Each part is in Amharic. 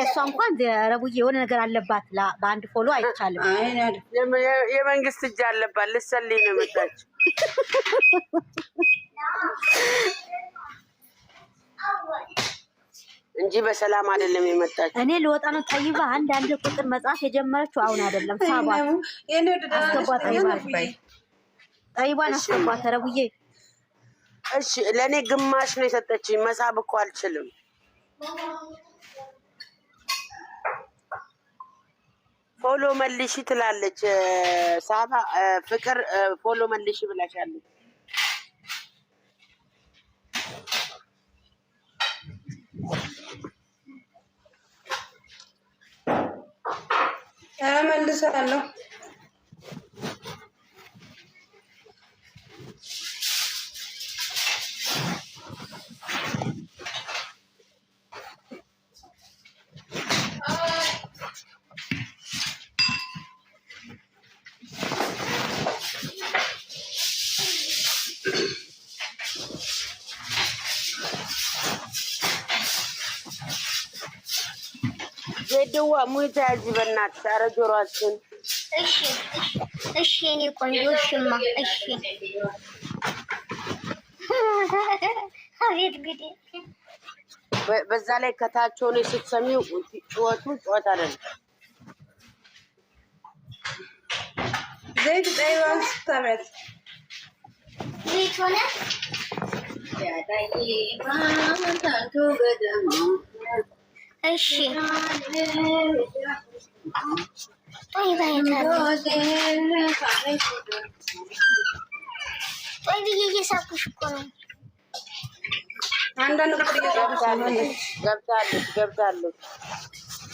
እሷ እንኳን ረቡዬ የሆነ ነገር አለባት በአንድ ፎሎ አይቻልም የመንግስት እጅ አለባት ልትሰልይ ነው የመጣችው እንጂ በሰላም አይደለም የመጣችው እኔ ልወጣ ነው ጠይባ አንድ ቁጥር መጻፍ የጀመረችው አሁን አይደለም ሳባት አስገባት ጠይባን አስገባት ረቡዬ እሺ ለኔ ግማሽ ነው የሰጠችኝ መሳብ እኮ አልችልም ፎሎ መልሺ ትላለች ሳባ ፍቅር ፎሎ መልሺ ብላሻለች መልሳለሁ ዜድዋ ሙይታ ያዚ በእናትሽ ኧረ ጆሮአችን እሺ እኔ ቆንጆ እሺማ እሺ አቤት ግዴ በዛ ላይ ከታች ሆነሽ ስትሰሚው ጩኸቱ ጩኸት አይደለም ዘይት ጠይባን ስታበት ዘይት ሆነ እሺ طيب ብዬ እየሳኩሽ እኮ ነው አንዳንድ ቁጥር ገብታለች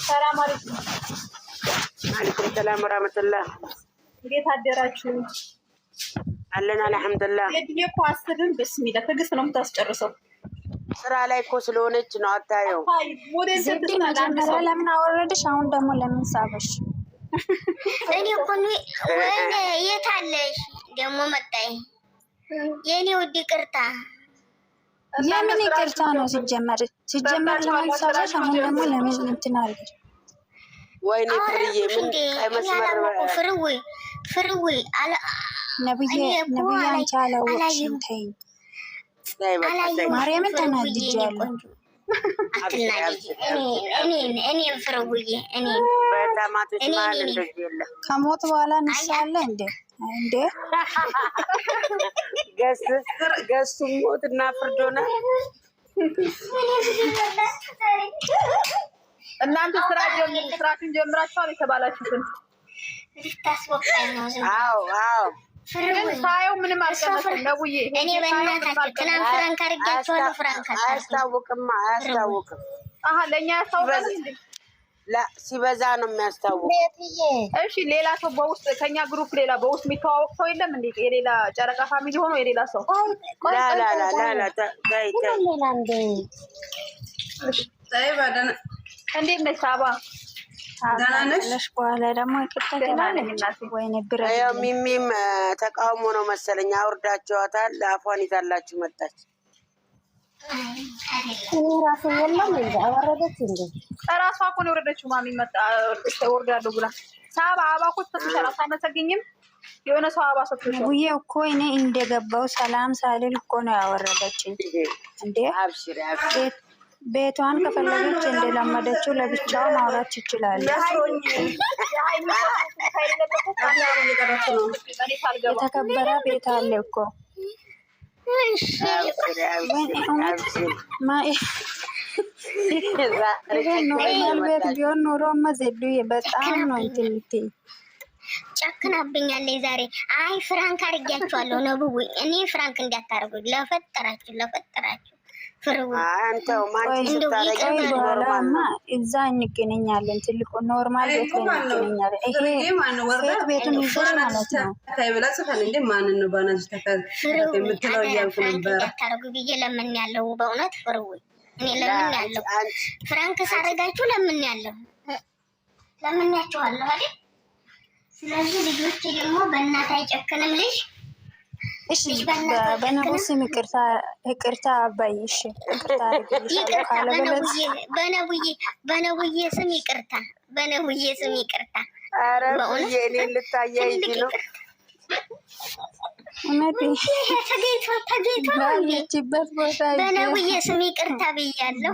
ሰላም አለይኩም አለይኩም ሰላም ወራህመቱላህ እንዴት አደራችሁ አለና አልሐምዱሊላህ የዲኮ አስርን በስሚላ ትግስት ነው የምታስጨርሰው ስራ ላይ እኮ ስለሆነች ነው አታየው መጀመሪያ ለምን አወረድሽ አሁን ደግሞ ለምን ሳበሽ እኔ እኮ ወይኔ የት አለሽ ደግሞ መጣይ የኔ ውድ ይቅርታ የምን ይቅርታ ነው ሲጀመር ለምን ሳበሽ አሁን ደግሞ ለምን እንትን አለሽ ወይኔ ፍርዬ ምን አይመስመር ፍርዌ ነብዬ አንቺ አላወቅሽም ተይኝ ማርያምን ተናድጃለሁ እኔ ፍርውዬ እኔ ከሞት በኋላ ንሳለ እንዴ ገሱ ሞትና ፍርድ ሆነ እናንተ ስራችሁን ጀምራችኋል የተባላችሁትን አዎ ሳየው ምንም አልቀመስም ነውዬ እኔ በእናታችሁ ትናንት ፍራንክ አድርጌያችኋለሁ ፍራንክ አያስታውቅም አሃ ለኛ ያስታውቃል እንዴ ሲበዛ ነው የሚያስታውቅ እሺ ሌላ ሰው በውስጥ ከኛ ግሩፕ ሌላ በውስጥ የሚተዋወቅ ሰው የለም እንዴ የሌላ ጨረቃ ፋሚሊ ሆኖ የሌላ ሰው ላ እንዴት ነሽ ሳባ ዳናነሽ በኋላ ደግሞ ይቅርታ ትላለች ወይኔ ብረት ሚሚም ተቃውሞ ነው መሰለኝ አውርዳቸዋታል አፏን ይዛላችሁ መጣች ራሱ የለም እንዴ አወረደች እንዴ ራሷ እኮ ነው የወረደችው ማሚ መጣ ወርዳለሁ ብላ ሳባ አባኮት ተሰራ ሳይመሰግኝም የሆነ ሰው አባ ሰጥቶሽ ውዬ እኮ እኔ እንደገባው ሰላም ሳልል እኮ ነው ያወረደችኝ እንዴ አብሽሪ ቤቷን ከፈለገች እንደለመደችው ለብቻው ማውራት ይችላል የተከበረ ቤት አለ እኮ ኖርማል ቤት ቢሆን ኖሮማ ዜዱዬ በጣም ነው እንትን ጨክናብኛለች ዛሬ አይ ፍራንክ አድርጊያችኋለሁ ነብቡ እኔ ፍራንክ እንዳታረጉኝ ለፈጠራችሁ አንተው ማንቺ ስታረጊ በኋላማ እዛ እንገናኛለን ትልቁ ኖርማል ቤት ላይ እንገናኛለን ይሄ ፌክ ቤቱን ይዘሽ ማለት ነው ታይብላ ጽፈን እንዴ ማን ነው ባናጅ የምትለው እያልኩ ነበር ታረጉ ብዬ ለምን ያለው በእውነት ፍርው እኔ ለምን ያለው ፍራንክ ሳረጋችሁ ለምን ያችኋለሁ አይደል ስለዚህ ልጆች ደግሞ በእናት አይጨክንም ልጅ እሺ በነብዩ ስም ይቅርታ አባይ። እሺ በነብዩ ስም ይቅርታ። በነብዩ ስም ይቅርታ። ኧረ እኔ ልታያይዝ ነው። ባለችበት ቦታ በነብዩ ስም ይቅርታ ብያለሁ።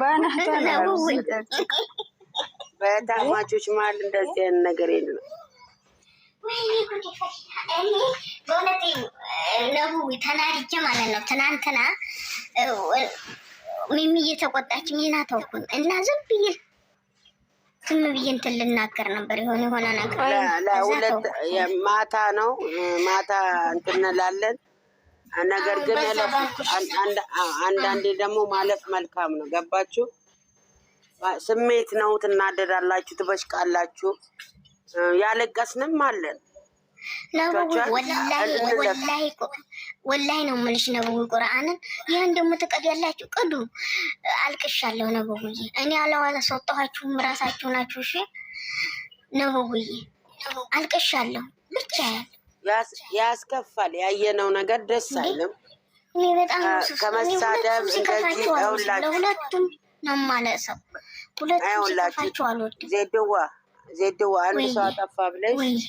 በታማቾች መሀል እንደዚህ አይነት ነገር የለም። በእውነት ነብዩ ተናድጄ ማለት ነው። ትናንትና ሚሚ እየተቆጣች ሚና ተውኩኝ እና ዝም ብዬ እንትን ልናገር ነበር። የሆነ ነገር ለሁለት ማታ ነው ማታ እንትን እንላለን። ነገር ግን አንዳንዴ ደግሞ ማለፍ መልካም ነው። ገባችሁ? ስሜት ነው። ትናደዳላችሁ፣ ትበሽቃላችሁ። ያለቀስንም አለን። ወላሂ ነው የምልሽ ነብዩ ቁርአንን ይህን ደግሞ ትቀዳላችሁ። ቅዱ አልቅሻለሁ ነብዩዬ። እኔ አላስወጣኋችሁም፣ ራሳችሁ ናችሁ። እሺ ነብዩዬ አልቅሻለሁ። ብቻ ያስከፋል። ያየነው ነገር ደስ አይልም። እኔ በጣም ከመሳደብ እንደዚህ ለሁለቱም ነው ማለት ሰው ሁለቱም ሲከፋችሁ አልወድም። ዜድዋ አንድ ሰው አጠፋ ብለሽ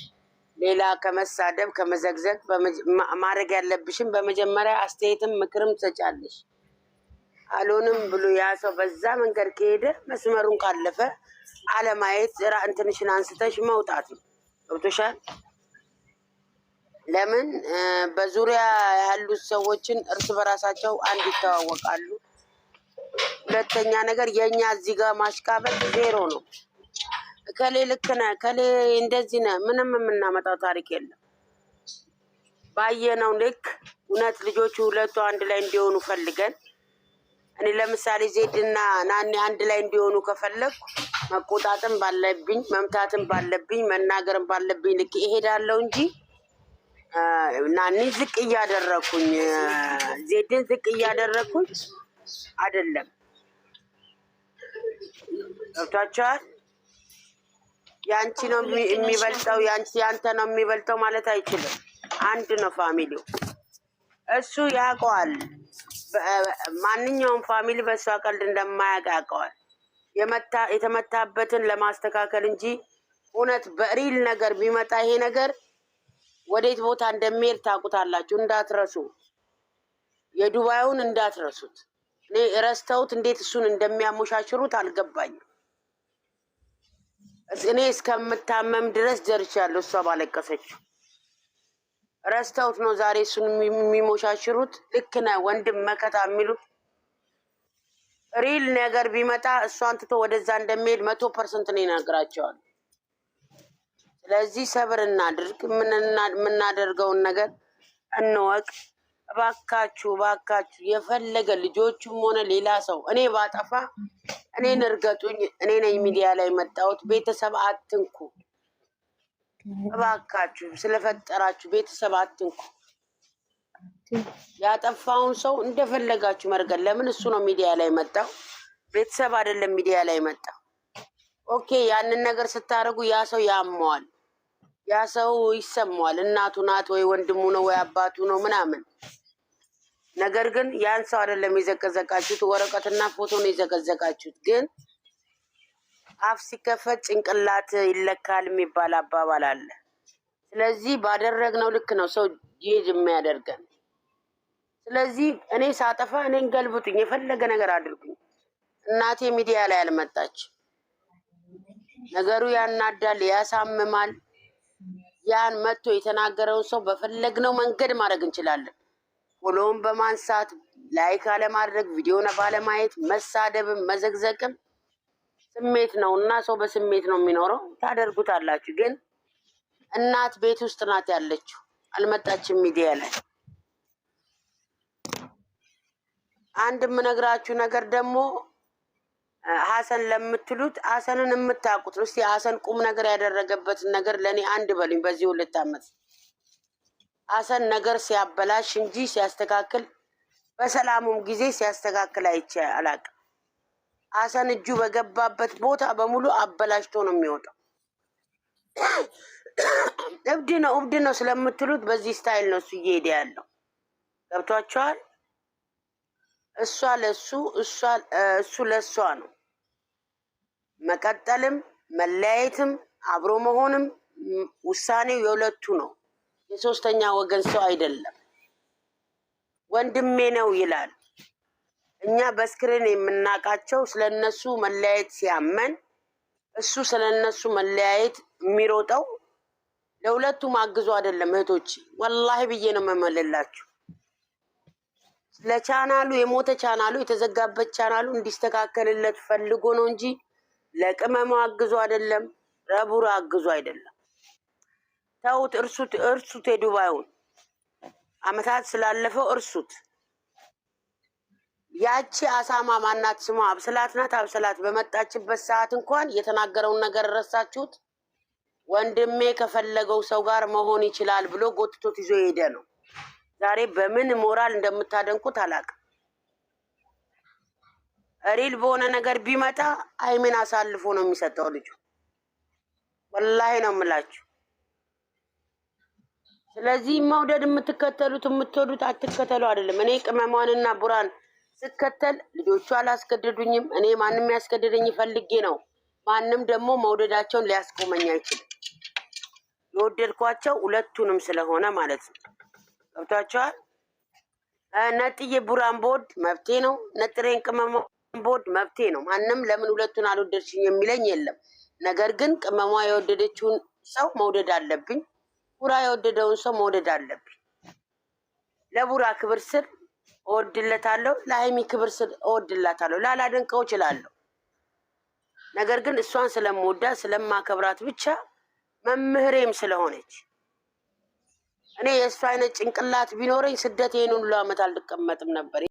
ሌላ ከመሳደብ ከመዘግዘግ ማድረግ ያለብሽም በመጀመሪያ አስተያየትም ምክርም ትሰጫለሽ። አልሆንም ብሎ ያ ሰው በዛ መንገድ ከሄደ መስመሩን ካለፈ አለማየት እንትንሽን አንስተሽ መውጣት ነው። ገብቶሻል? ለምን በዙሪያ ያሉት ሰዎችን እርስ በራሳቸው አንድ ይተዋወቃሉ። ሁለተኛ ነገር የኛ እዚህ ጋር ማሽቃበጥ ዜሮ ነው። ከሌ ልክ ነህ ከሌ እንደዚህ ነህ ምንም የምናመጣው ታሪክ የለም። ባየነው ልክ እውነት ልጆቹ ሁለቱ አንድ ላይ እንዲሆኑ ፈልገን እኔ ለምሳሌ ዜድና ናኒ አንድ ላይ እንዲሆኑ ከፈለኩ መቆጣጥም ባለብኝ መምታትም ባለብኝ መናገርም ባለብኝ ልክ እሄዳለሁ እንጂ ናኒ ዝቅ እያደረኩኝ ዜድን ዝቅ እያደረኩኝ አይደለም። ገብቷቸዋል? ያንቺ ነው የሚበልጠው ያንተ ነው የሚበልጠው ማለት አይችልም። አንድ ነው ፋሚሊው። እሱ ያውቀዋል። ማንኛውም ፋሚሊ በእሷ ቀልድ እንደማያውቅ ያውቀዋል። የተመታበትን ለማስተካከል እንጂ እውነት በሪል ነገር ቢመጣ ይሄ ነገር ወዴት ቦታ እንደሚሄድ ታውቁታላችሁ። እንዳትረሱ፣ የዱባዩን እንዳትረሱት። እኔ ረስተውት እንዴት እሱን እንደሚያሞሻሽሩት አልገባኝም። እኔ እስከምታመም ድረስ ደርሻለሁ። እሷ ባለቀሰችው ረስተውት ነው ዛሬ እሱን የሚሞሻሽሩት። ልክ ነህ ወንድም መከታ የሚሉት ሪል ነገር ቢመጣ እሷን ትቶ ወደዛ እንደሚሄድ 100% ነው ይነግራቸዋል። ስለዚህ ሰብር እናድርግ። የምናደርገውን ነገር እንወቅ። እባካችሁ የፈለገ ልጆቹም ሆነ ሌላ ሰው እኔ ባጠፋ እኔን እርገጡኝ። እኔ ነኝ ሚዲያ ላይ መጣሁት። ቤተሰብ አትንኩ እባካችሁ፣ ስለፈጠራችሁ ቤተሰብ አትንኩ። ያጠፋውን ሰው እንደፈለጋችሁ መርገጥ። ለምን እሱ ነው ሚዲያ ላይ መጣው፣ ቤተሰብ አይደለም ሚዲያ ላይ መጣው። ኦኬ፣ ያንን ነገር ስታደርጉ ያ ሰው ያመዋል፣ ያ ሰው ይሰማዋል። እናቱ ናት ወይ ወንድሙ ነው ወይ አባቱ ነው ምናምን። ነገር ግን ያን ሰው አይደለም የዘቀዘቃችሁት፣ ወረቀትና ፎቶ ነው የዘቀዘቃችሁት። ግን አፍ ሲከፈት ጭንቅላት ይለካል የሚባል አባባል አለ። ስለዚህ ባደረግነው ልክ ነው ሰው ይሄድ የሚያደርገን። ስለዚህ እኔ ሳጠፋ እኔን ገልብጡኝ፣ የፈለገ ነገር አድርጉኝ። እናቴ ሚዲያ ላይ አልመጣች። ነገሩ ያናዳል፣ ያሳምማል። ያን መጥቶ የተናገረውን ሰው በፈለግነው መንገድ ማድረግ እንችላለን። ፎሎውን በማንሳት ላይክ አለማድረግ፣ ቪዲዮን ባለማየት፣ መሳደብም መዘግዘቅም ስሜት ነው እና ሰው በስሜት ነው የሚኖረው። ታደርጉታላችሁ። ግን እናት ቤት ውስጥ ናት ያለችው፣ አልመጣችም ሚዲያ ላይ። አንድ የምነግራችሁ ነገር ደግሞ ሀሰን ለምትሉት ሀሰንን የምታውቁት ነው። እስቲ ሀሰን ቁም ነገር ያደረገበትን ነገር ለእኔ አንድ በሉኝ። በዚህ 2 ዓመት ሀሰን ነገር ሲያበላሽ እንጂ ሲያስተካክል፣ በሰላሙም ጊዜ ሲያስተካክል አይቼ አላውቅም። ሀሰን እጁ በገባበት ቦታ በሙሉ አበላሽቶ ነው የሚወጣው። እብድ ነው ስለምትሉት በዚህ ስታይል ነው እሱ እየሄደ ያለው። ገብቷቸዋል። እሷ ለሱ እሱ ለሷ ነው። መቀጠልም መለያየትም አብሮ መሆንም ውሳኔው የሁለቱ ነው። የሶስተኛ ወገን ሰው አይደለም። ወንድሜ ነው ይላል። እኛ በስክሪን የምናውቃቸው ስለነሱ መለያየት ሲያመን እሱ ስለነሱ መለያየት የሚሮጠው ለሁለቱም አግዞ አይደለም። እህቶች ወላሂ ብዬ ነው መመለላችሁ። ለቻናሉ የሞተ ቻናሉ የተዘጋበት ቻናሉ እንዲስተካከልለት ፈልጎ ነው እንጂ ለቅመሙ አግዞ አይደለም። ረቡራ አግዞ አይደለም። ተውት፣ እርሱት። የዱባዩን አመታት ስላለፈው እርሱት። ያቺ አሳማ ማናት ስሟ? አብስላት ናት። አብስላት በመጣችበት ሰዓት እንኳን የተናገረውን ነገር ረሳችሁት? ወንድሜ ከፈለገው ሰው ጋር መሆን ይችላል ብሎ ጎትቶት ይዞ ሄደ ነው። ዛሬ በምን ሞራል እንደምታደንቁት አላውቅም። ሪል በሆነ ነገር ቢመጣ አይሜን አሳልፎ ነው የሚሰጠው ልጁ። ወላሂ ነው የምላችሁ። ስለዚህ መውደድ የምትከተሉት የምትወዱት አትከተሉ አይደለም። እኔ ቅመሟንና ቡራን ስከተል ልጆቹ አላስገደዱኝም። እኔ ማንም ያስገደደኝ ፈልጌ ነው። ማንም ደግሞ መውደዳቸውን ሊያስቆመኝ አይችልም። የወደድኳቸው ሁለቱንም ስለሆነ ማለት ነው። ገብቷቸዋል። ነጥዬ ቡራን ቦድ መብቴ ነው። ነጥሬን ቅመሟን ቦድ መብቴ ነው። ማንም ለምን ሁለቱን አልወደድሽኝ የሚለኝ የለም። ነገር ግን ቅመሟ የወደደችውን ሰው መውደድ አለብኝ። ቡራ የወደደውን ሰው መውደድ አለብኝ። ለቡራ ክብር ስር እወድለታለሁ፣ ለሀይሚ ክብር ስር እወድላታለሁ። ላላደንቀው እችላለሁ። ነገር ግን እሷን ስለምወዳት ስለማከብራት ብቻ መምህሬም ስለሆነች እኔ የእሱ አይነት ጭንቅላት ቢኖረኝ ስደት ይሄን ሁሉ ዓመት አልቀመጥም ነበር።